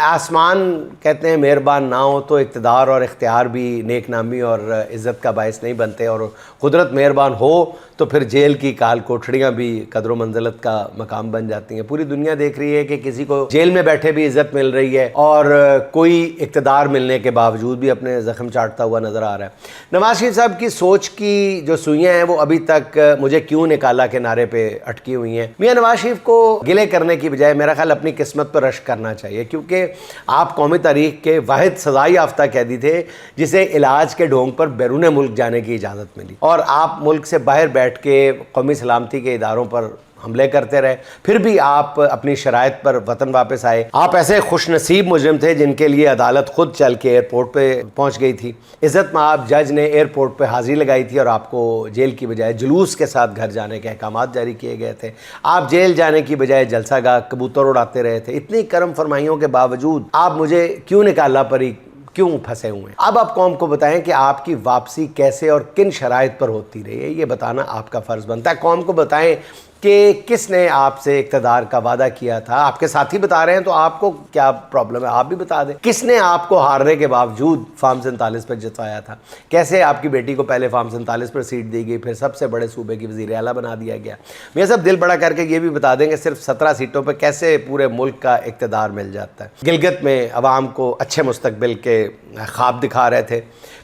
आसमान कहते हैं मेहरबान ना हो तो इक़्तिदार और इख्तियार भी नेक नामी और इज़्ज़त का बायस नहीं बनते, और कुदरत मेहरबान हो तो फिर जेल की काल कोठड़ियाँ भी कदर मंज़लत का मकाम बन जाती हैं। पूरी दुनिया देख रही है कि किसी को जेल में बैठे भी इज़्ज़त मिल रही है और कोई इक़्तिदार मिलने के बावजूद भी अपने ज़ख्म चाटता हुआ नज़र आ रहा है। नवाज़ शरीफ साहब की सोच की जो सुइयाँ हैं वो अभी तक मुझे क्यों निकाला के नारे पे अटकी हुई हैं। मियाँ नवाज़ शरीफ को गिले करने की बजाय मेरा ख्याल अपनी किस्मत पर रश्क करना चाहिए, क्योंकि आप कौमी तारीख के वाहिद सज़ाई याफ्ता कैदी थे जिसे इलाज के ढोंग पर बैरून मुल्क जाने की इजाज़त मिली, और आप मुल्क से बाहर बैठ के कौमी सलामती के इदारों पर हमले करते रहे, फिर भी आप अपनी शराइत पर वतन वापस आए। आप ऐसे खुशनसीब मुजरिम थे जिनके लिए अदालत खुद चल के एयरपोर्ट पे पहुंच गई थी। इज़्ज़त माब जज ने एयरपोर्ट पे हाजिरी लगाई थी और आपको जेल की बजाय जुलूस के साथ घर जाने के अहकामात जारी किए गए थे। आप जेल जाने की बजाय जलसागाह कबूतर उड़ाते रहे थे। इतनी करम फरमाइयों के बावजूद आप मुझे क्यों निकाला परी क्यों फंसे हुए हैं? अब आप कौम को बताएं कि आपकी वापसी कैसे और किन शराइत पर होती रही है, ये बताना आपका फ़र्ज़ बनता है। कौम को बताएं कि किसने आपसे इक़्तिदार का वादा किया था। आपके साथी बता रहे हैं तो आपको क्या प्रॉब्लम है, आप भी बता दें। किसने आपको हारने के बावजूद फार्म 47 पर जितवाया था? कैसे आपकी बेटी को पहले फार्म 47 पर सीट दी गई, फिर सबसे बड़े सूबे की वज़ीर आला बना दिया गया? मैं सब दिल बड़ा करके ये भी बता देंगे सिर्फ 17 सीटों पर कैसे पूरे मुल्क का इक़्तिदार मिल जाता है। गिलगित में अवाम को अच्छे मुस्तकबिल के ख्वाब दिखा रहे थे।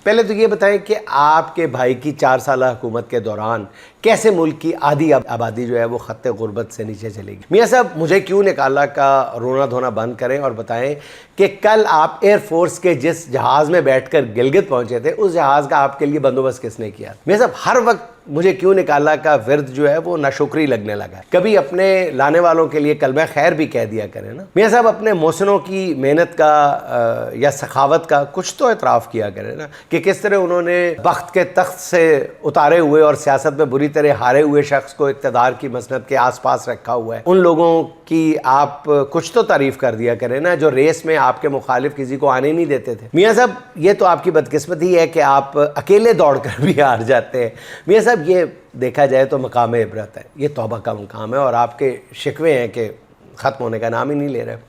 पहले तो ये बताएं कि आपके भाई की 4 साल हुकूमत के दौरान कैसे मुल्क की आधी आबादी जो है वो खत्ते गुर्बत से नीचे चलेगी। मियाँ साहब मुझे क्यों निकाला का रोना धोना बंद करें और बताएं कि कल आप एयरफोर्स के जिस जहाज़ में बैठकर गिलगित पहुंचे थे उस जहाज़ का आपके लिए बंदोबस्त किसने किया? मियाँ साहब हर वक्त मुझे क्यों निकाला का विर्द जो है वो नाशुक्री लगने लगा। कभी अपने लाने वालों के लिए कलमा खैर भी कह दिया करें ना। मियाँ साहब अपने मोहसिनों की मेहनत का या सखावत का कुछ तो एतराफ़ किया करें ना, कि किस तरह उन्होंने बख्त के तख्त से उतारे हुए और सियासत में बुरी तरह हारे हुए शख्स को इक़्तिदार की मसनद के आसपास रखा हुआ है। उन लोगों की आप कुछ तो तारीफ़ कर दिया करें ना जो रेस में आपके मुखालिफ किसी को आने नहीं देते थे। मियाँ साहब ये तो आपकी बदकिस्मती है कि आप अकेले दौड़ कर भी हार जाते हैं। मियाँ साहब ये देखा जाए तो मकाम इबरत है, ये तौबा का मकाम है, और आपके शिकवे हैं कि ख़त्म होने का नाम ही नहीं ले रहे।